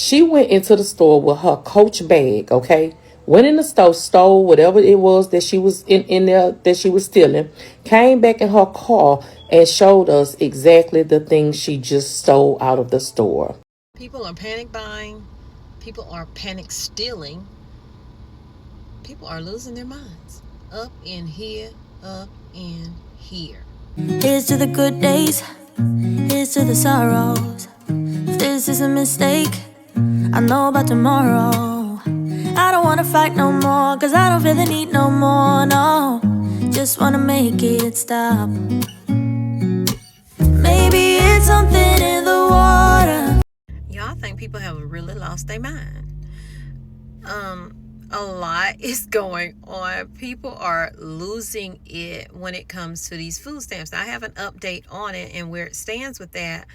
She went into the store with her Coach bag, okay? Went in the store, stole whatever it was that she was in there that she was stealing, came back in her car and showed us exactly the things she just stole out of the store. People are panic buying. People are panic stealing. People are losing their minds. Up in here, up in here. Here's to the good days. Here's to the sorrows. If this is a mistake, I know about tomorrow. I don't wanna fight no more, cause I don't feel the need no more, no. Just wanna make it stop. Maybe it's something in the water. Y'all think people have really lost their mind. A lot is going on. People are losing it when it comes to these food stamps. Now, I have an update on it and where it stands with that,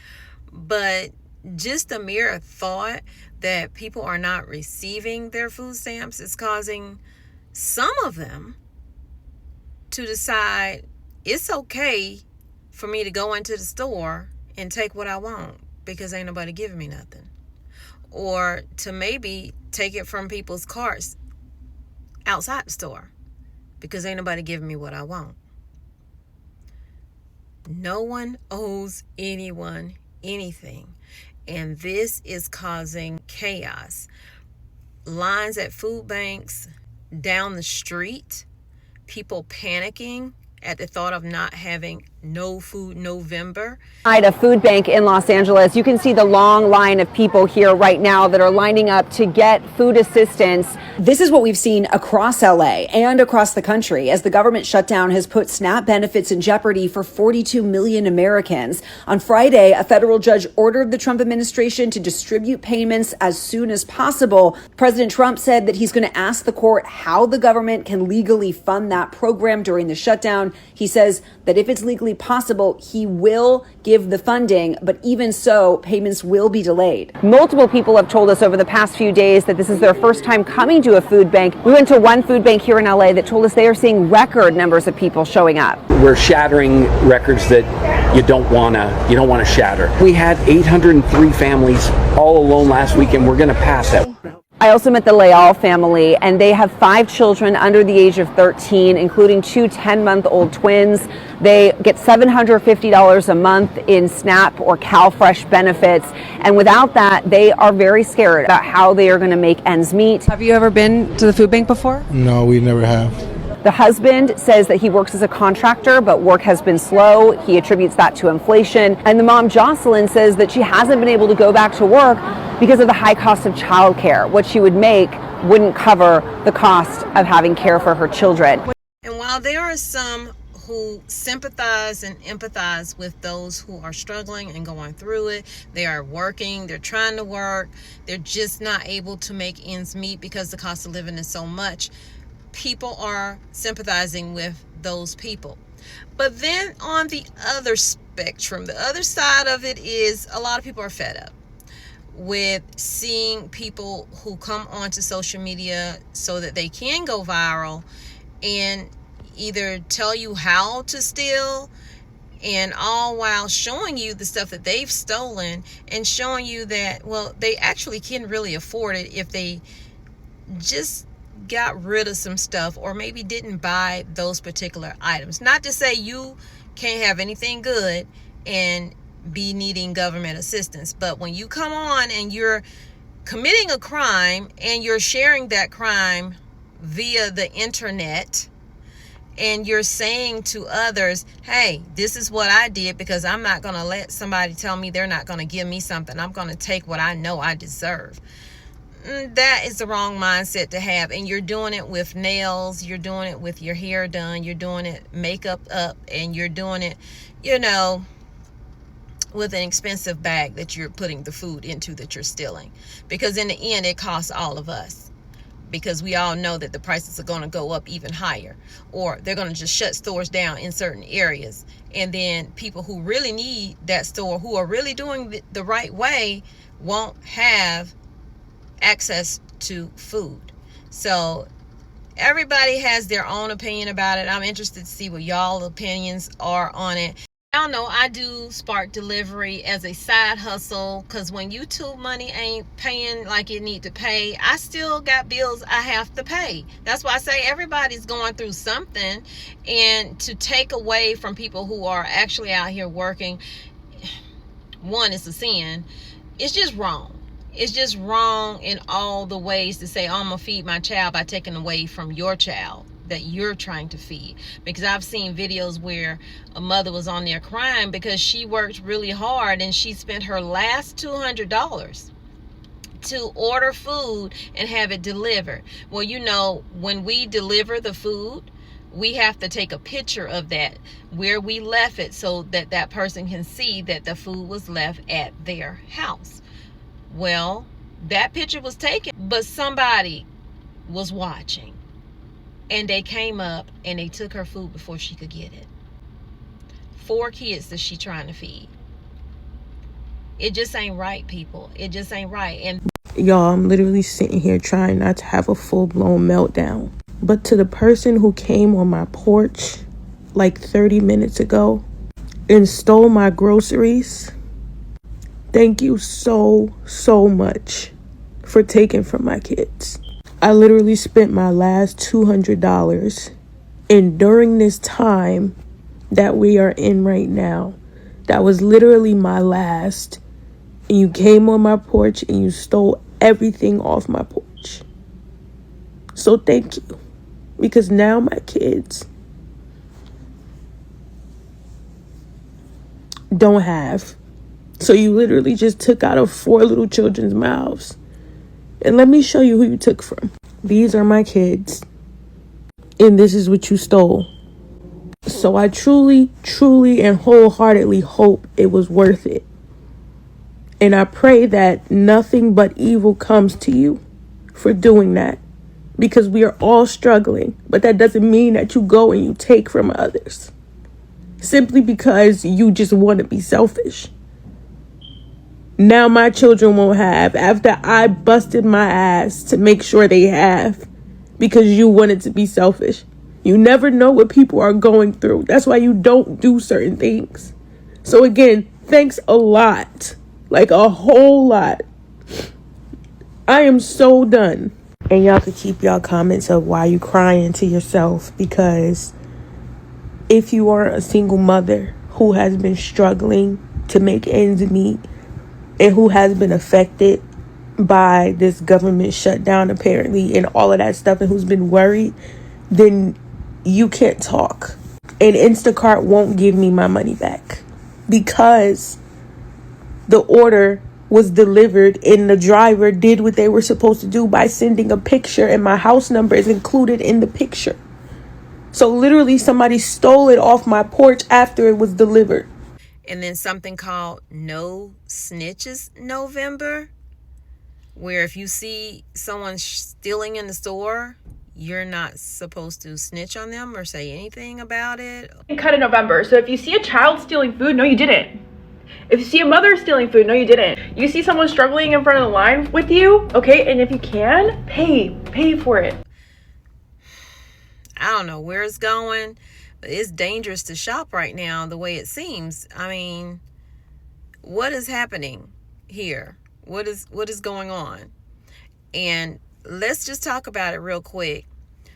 but just the mere thought that people are not receiving their food stamps is causing some of them to decide it's okay for me to go into the store and take what I want because ain't nobody giving me nothing. Or to maybe take it from people's carts outside the store because ain't nobody giving me what I want. No one owes anyone anything. And this is causing chaos. Lines at food banks down the street, people panicking at the thought of not having no food November. At a food bank in Los Angeles, you can see the long line of people here right now that are lining up to get food assistance. This is what we've seen across LA and across the country as the government shutdown has put SNAP benefits in jeopardy for 42 million Americans. On Friday, a federal judge ordered the Trump administration to distribute payments as soon as possible. President Trump said that he's going to ask the court how the government can legally fund that program during the shutdown. He says that if it's legally possible, he will give the funding, but even so, payments will be delayed. Multiple people have told us over the past few days that this is their first time coming to a food bank. We went to one food bank here in LA that told us they are seeing record numbers of people showing up. We're shattering records that you don't want to shatter. We had 803 families all alone last week, and we're going to pass that. I also met the Leal family, and they have 5 children under the age of 13, including 2 10-month-old twins. They get $750 a month in SNAP or CalFresh benefits, and without that, they are very scared about how they are going to make ends meet. Have you ever been to the food bank before? No, we never have. The husband says that he works as a contractor, but work has been slow. He attributes that to inflation. And the mom, Jocelyn, says that she hasn't been able to go back to work because of the high cost of childcare. What she would make wouldn't cover the cost of having care for her children. And while there are some who sympathize and empathize with those who are struggling and going through it, they are working, they're trying to work, they're just not able to make ends meet because the cost of living is so much. People are sympathizing with those people. But then on the other spectrum, the other side of it is a lot of people are fed up with seeing people who come onto social media so that they can go viral and either tell you how to steal, and all while showing you the stuff that they've stolen and showing you that, well, they actually can really afford it if they just got rid of some stuff or maybe didn't buy those particular items. Not to say you can't have anything good and be needing government assistance, but when you come on and you're committing a crime and you're sharing that crime via the internet and you're saying to others, hey, this is what I did because I'm not going to let somebody tell me they're not going to give me something. I'm going to take what I know I deserve. That is the wrong mindset to have. And you're doing it with nails, you're doing it with your hair done, you're doing it makeup up, and you're doing it, with an expensive bag that you're putting the food into that you're stealing. Because in the end, it costs all of us. Because we all know that the prices are going to go up even higher, or they're going to just shut stores down in certain areas. And then people who really need that store, who are really doing the right way, won't have access to food. So everybody has their own opinion about it. I'm interested to see what y'all opinions are on it. Y'all know I do Spark delivery as a side hustle, because when YouTube money ain't paying like it need to pay, I still got bills I have to pay. That's why I say everybody's going through something, and to take away from people who are actually out here working, one, it's a sin. It's just wrong. It's just wrong in all the ways to say, oh, I'm gonna feed my child by taking away from your child that you're trying to feed. Because I've seen videos where a mother was on there crying because she worked really hard and she spent her last $200 to order food and have it delivered. Well, you know, when we deliver the food, we have to take a picture of that, where we left it, so that that person can see that the food was left at their house. Well, that picture was taken, but somebody was watching. And they came up and they took her food before she could get it. 4 kids that she trying to feed. It just ain't right, people. It just ain't right. And Y'all, I'm literally sitting here trying not to have a full-blown meltdown. But to the person who came on my porch like 30 minutes ago and stole my groceries, thank you so much for taking from my kids. I literally spent my last $200, and during this time that we are in right now, that was literally my last, and you came on my porch and you stole everything off my porch. So thank you, because now my kids don't have. So you literally just took out of 4 little children's mouths. And let me show you who you took from. These are my kids. And this is what you stole. So I truly and wholeheartedly hope it was worth it. And I pray that nothing but evil comes to you for doing that. Because we are all struggling. But that doesn't mean that you go and you take from others. Simply because you just want to be selfish. Now my children won't have, after I busted my ass to make sure they have, because you wanted to be selfish. You never know what people are going through. That's why you don't do certain things. So again, thanks a lot. Like a whole lot. I am so done. And y'all could keep y'all comments of why you crying to yourself, because if you are a single mother who has been struggling to make ends meet, and who has been affected by this government shutdown apparently and all of that stuff, and who's been worried, then you can't talk. And Instacart won't give me my money back because the order was delivered and the driver did what they were supposed to do by sending a picture, and my house number is included in the picture. So literally somebody stole it off my porch after it was delivered. and then something called No Snitches November, where if you see someone stealing in the store, you're not supposed to snitch on them or say anything about it. Cut in November. So if you see a child stealing food, no, you didn't. If you see a mother stealing food, no, you didn't. You see someone struggling in front of the line with you, okay, and if you can, pay for it. I don't know where it's going, but it's dangerous to shop right now the way it seems. I mean, what is happening here? What is going on? And let's just talk about it real quick.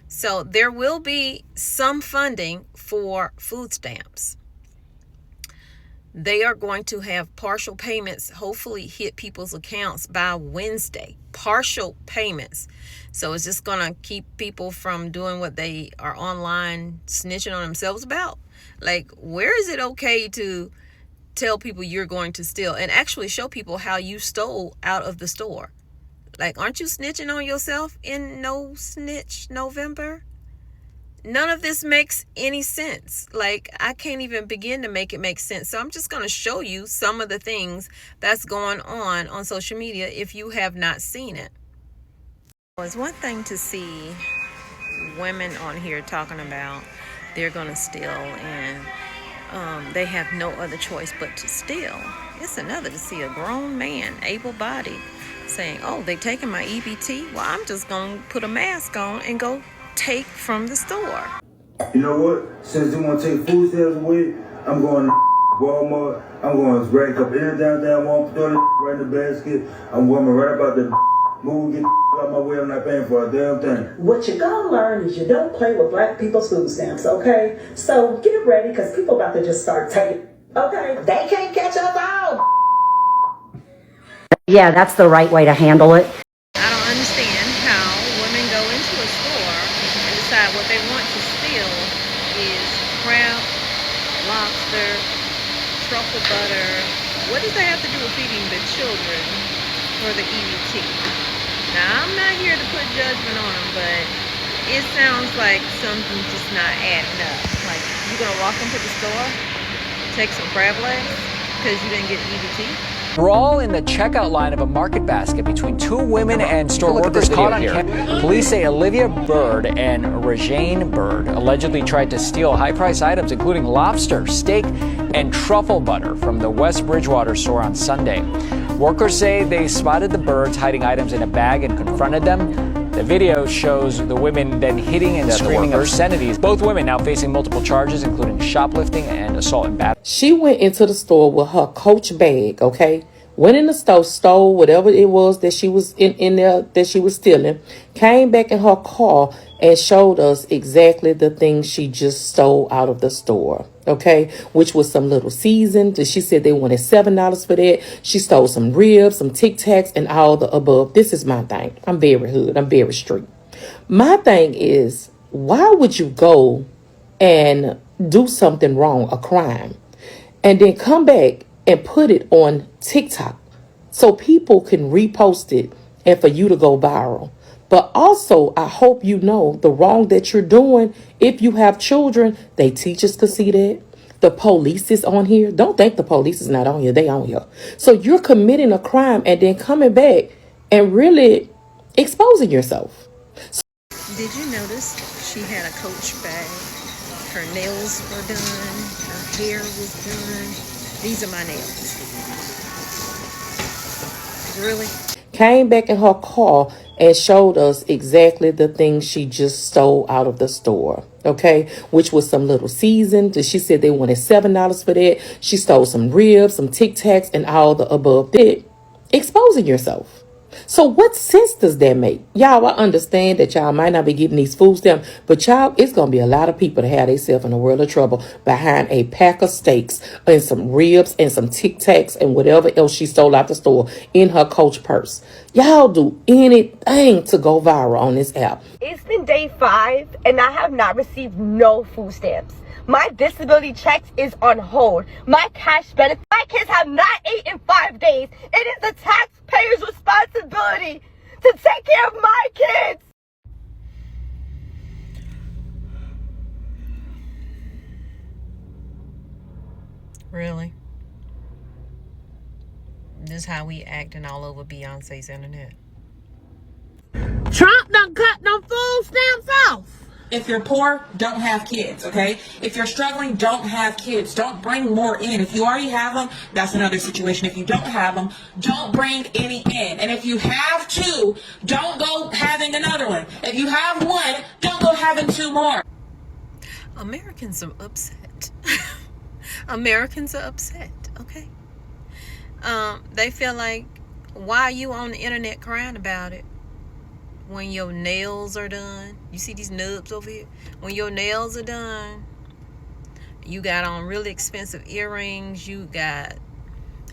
So there will be some funding for food stamps. They are going to have partial payments hopefully hit people's accounts by Wednesday. Partial payments. So it's just going to keep people from doing what they are online snitching on themselves about. Like, where is it okay to tell people you're going to steal and actually show people how you stole out of the store? Like, aren't you snitching on yourself in No Snitch November? None of this makes any sense. Like, I can't even begin to make it make sense. So I'm just going to show you some of the things that's going on social media if you have not seen it. It's one thing to see women on here talking about they're going to steal and they have no other choice but to steal. It's another to see a grown man, able-bodied, saying, oh, they taking my EBT? Well, I'm just going to put a mask on and go take from the store. You know what? Since they want to take food stamps away, I'm going to Walmart. I'm going to rack up any downtown Walmart, throw the right in the basket. I'm going right about the move, get out my way. I'm not paying for a damn thing. What you're gonna learn is you don't play with black people's food stamps, okay? So get ready, because people about to just start taking, okay? They can't catch us all. Yeah, that's the right way to handle it. I don't understand how women go into a store and decide what they want to steal is crab, lobster, truffle butter. What does that have to do with feeding the children for the EBT? Now, I'm not here to put judgment on them, but it sounds like something's just not adding up. Like, you gonna walk into the store, take some crab legs because you didn't get EBT? We're all in the checkout line of a market basket between two women and store workers caught on camera. Police say Olivia Bird and Rejane Bird allegedly tried to steal high-priced items, including lobster, steak, and truffle butter from the West Bridgewater store on Sunday. Workers say they spotted the Birds hiding items in a bag and confronted them. The video shows the women then hitting and screaming obscenities. Both women now facing multiple charges, including shoplifting and assault and battery. She went into the store with her Coach bag, okay? Went in the store, stole whatever it was that she was in there that she was stealing, came back in her car and showed us exactly the things she just stole out of the store, okay? Which was some little seasoned. She said they wanted $7 for that. She stole some ribs, some Tic Tacs, and all the above. This is my thing. I'm very hood. I'm very street. My thing is, why would you go and do something wrong, a crime, and then come back and put it on TikTok so people can repost it and for you to go viral? But also, I hope you know the wrong that you're doing. If you have children, they teachers could see that. The police is on here. Don't think the police is not on here. They on here. So you're committing a crime and then coming back and really exposing yourself. Did you notice she had a Coach bag? Her nails were done. Her hair was done. These are my nails. Really? Came back in her car and showed us exactly the things she just stole out of the store, okay? Which was some little seasoned. She said they wanted $7 for that. She stole some ribs, some Tic Tacs, and all the above. Exposing yourself. So what sense does that make? Y'all, I understand that y'all might not be getting these food stamps, but y'all, it's going to be a lot of people that have themselves in a world of trouble behind a pack of steaks and some ribs and some Tic Tacs and whatever else she stole out the store in her Coach purse. Y'all do anything to go viral on this app. It's been day 5 and I have not received no food stamps. My disability checks is on hold. My cash benefit. My kids have not eaten in 5 days. It is the taxpayer's responsibility to take care of my kids. Really? This is how we acting all over Beyonce's internet. Trump done cut them food stamps off. If you're poor, don't have kids, okay? If you're struggling, don't have kids. Don't bring more in. If you already have them, that's another situation. If you don't have them, don't bring any in. And if you have 2, don't go having another one. If you have 1, don't go having 2 more. Americans are upset. Americans are upset, okay? They feel like, why are you on the internet crying about it? When your nails are done, you see these nubs over here? When your nails are done, you got on really expensive earrings, you got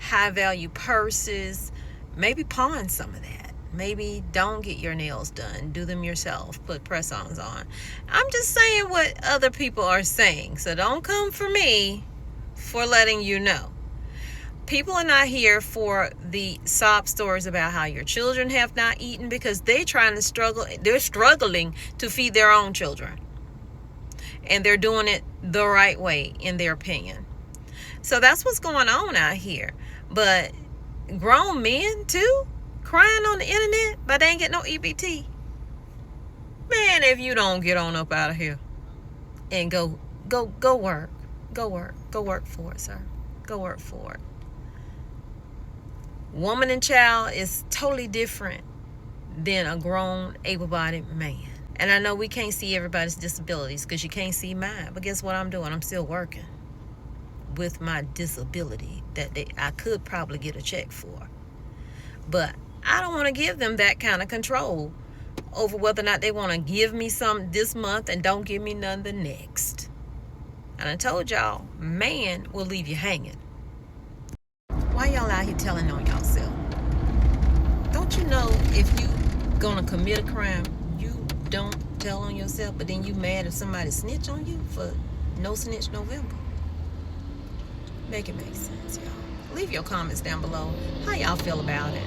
high value purses, maybe pawn some of that. Maybe don't get your nails done, do them yourself, put press-ons on. I'm just saying what other people are saying, so don't come for me for letting you know. People are not here for the sob stories about how your children have not eaten, because they're struggling to feed their own children. And they're doing it the right way, in their opinion. So that's what's going on out here. But grown men too, crying on the internet, but they ain't get no EBT. Man, if you don't get on up out of here and go work. Go work for it, sir. Go work for it. Woman and child is totally different than a grown, able-bodied man. And I know we can't see everybody's disabilities because you can't see mine. But guess what I'm doing? I'm still working. with my disability that I could probably get a check for. But I don't want to give them that kind of control over whether or not they want to give me some this month and don't give me none the next. And I told y'all, man will leave you hanging. Why y'all out here telling on yourself? Don't you know if you gonna commit a crime, you don't tell on yourself, but then you mad if somebody snitch on you for No Snitch November? Make it make sense, y'all. Leave your comments down below how y'all feel about it.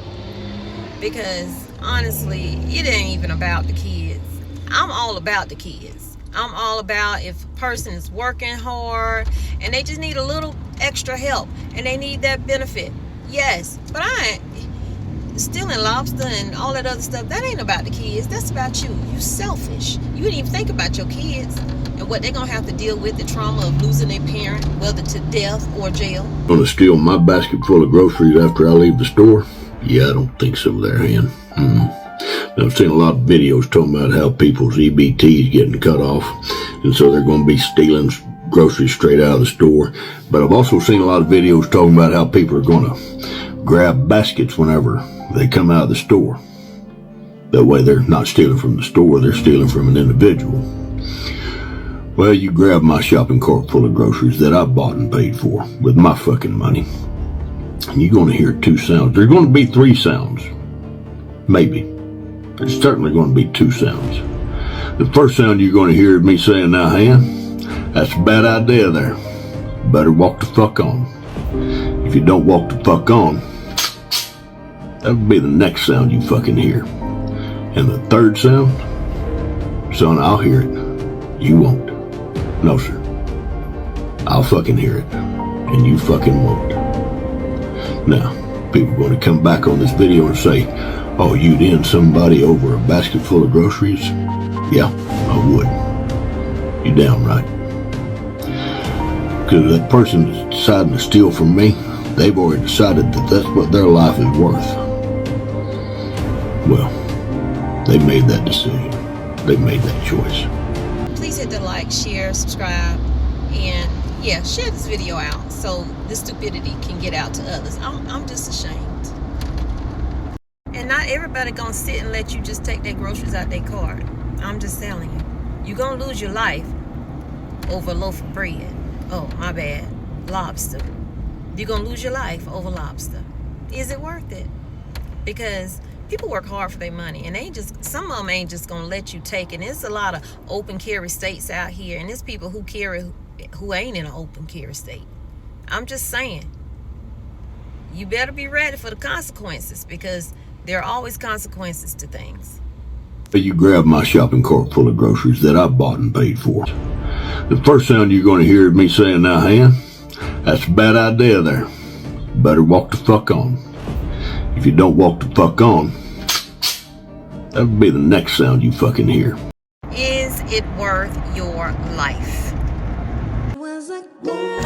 Because honestly, it ain't even about the kids. I'm all about the kids. I'm all about if a person is working hard and they just need a little extra help and they need that benefit. Yes, but I ain't stealing lobster and all that other stuff. That ain't about the kids. That's about you. You selfish. You didn't even think about your kids and what they're gonna have to deal with, the trauma of losing their parent, whether to death or jail. Gonna steal my basket full of groceries after I leave the store? Yeah, I don't think so there, Hen. I've seen a lot of videos talking about how people's EBT is getting cut off, and so they're going to be stealing groceries straight out of the store. But I've also seen a lot of videos talking about how people are going to grab baskets whenever they come out of the store. That way they're not stealing from the store, they're stealing from an individual. Well, you grab my shopping cart full of groceries that I bought and paid for with my fucking money, and you're going to hear two sounds. There's going to be three sounds. Maybe. There's certainly going to be two sounds. The first sound you're going to hear is me saying, now, Han, that's a bad idea there. Better walk the fuck on. If you don't walk the fuck on, that'll be the next sound you fucking hear. And the third sound, son, I'll hear it. You won't. No, sir. I'll fucking hear it. And you fucking won't. Now, people are going to come back on this video and say, oh, you'd end somebody over a basket full of groceries? Yeah, I would. You're damn right. Because that person that's deciding to steal from me, they've already decided that that's what their life is worth. Well, they made that decision. They made that choice. Please hit the like, share, subscribe, and yeah, share this video out so this stupidity can get out to others. I'm just ashamed. And not everybody gonna sit and let you just take their groceries out their cart. I'm just telling you. You're gonna lose your life over a loaf of bread. Oh, my bad. Lobster. You're gonna lose your life over lobster. Is it worth it? Because people work hard for their money, and some of them ain't just gonna let you take it. And there's a lot of open carry states out here, and there's people who carry who ain't in an open carry state. I'm just saying, you better be ready for the consequences, because there are always consequences to things. You grab my shopping cart full of groceries that I bought and paid for. The first sound you're going to hear is me saying, now, Han, that's a bad idea there. Better walk the fuck on. If you don't walk the fuck on, that'll be the next sound you fucking hear. Is it worth your life?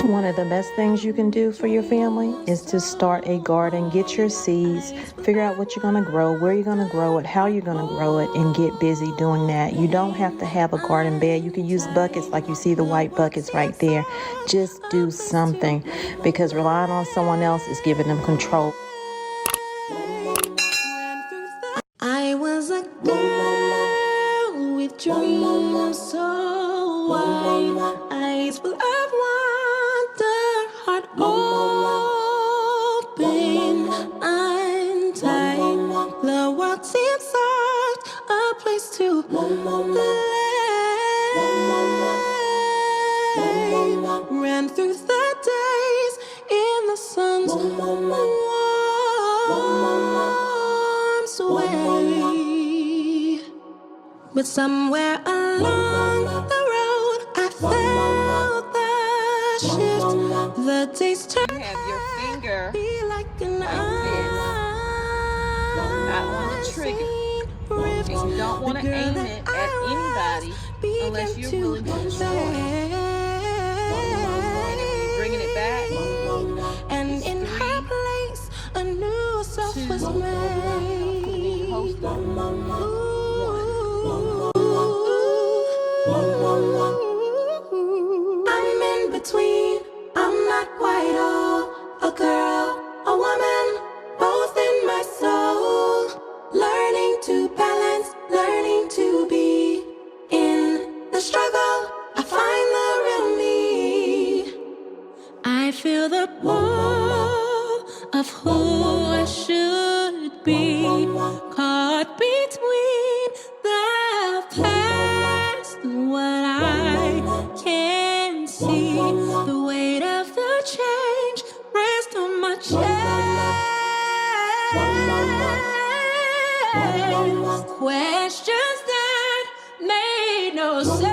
One of the best things you can do for your family is to start a garden, get your seeds, figure out what you're going to grow, where you're going to grow it, how you're going to grow it, and get busy doing that. You don't have to have a garden bed. You can use buckets like you see the white buckets right there. Just do something, because relying on someone else is giving them control. I was a girl with dreams so wide, eyes full of wonder, heart open, untied. The world seems soft, a place to lay. Ran through the days in the sun's warm sway. But somewhere along the road, I felt the shift. The days turned. You have your finger be like an not on the trigger. And you don't want to aim it at anybody unless you're willing to destroy it. And then when you're bringing it back, and in her place, a new self was made. I'm in between, I'm not be caught between the past and what I can see. The weight of the change rests on my chest. Questions that made no sense.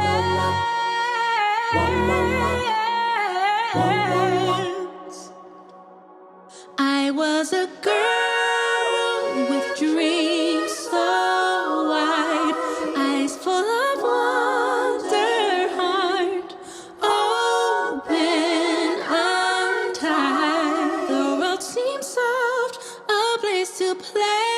I was a girl with dreams so wide, eyes full of wonder, heart open, untied. The world seemed soft, a place to play.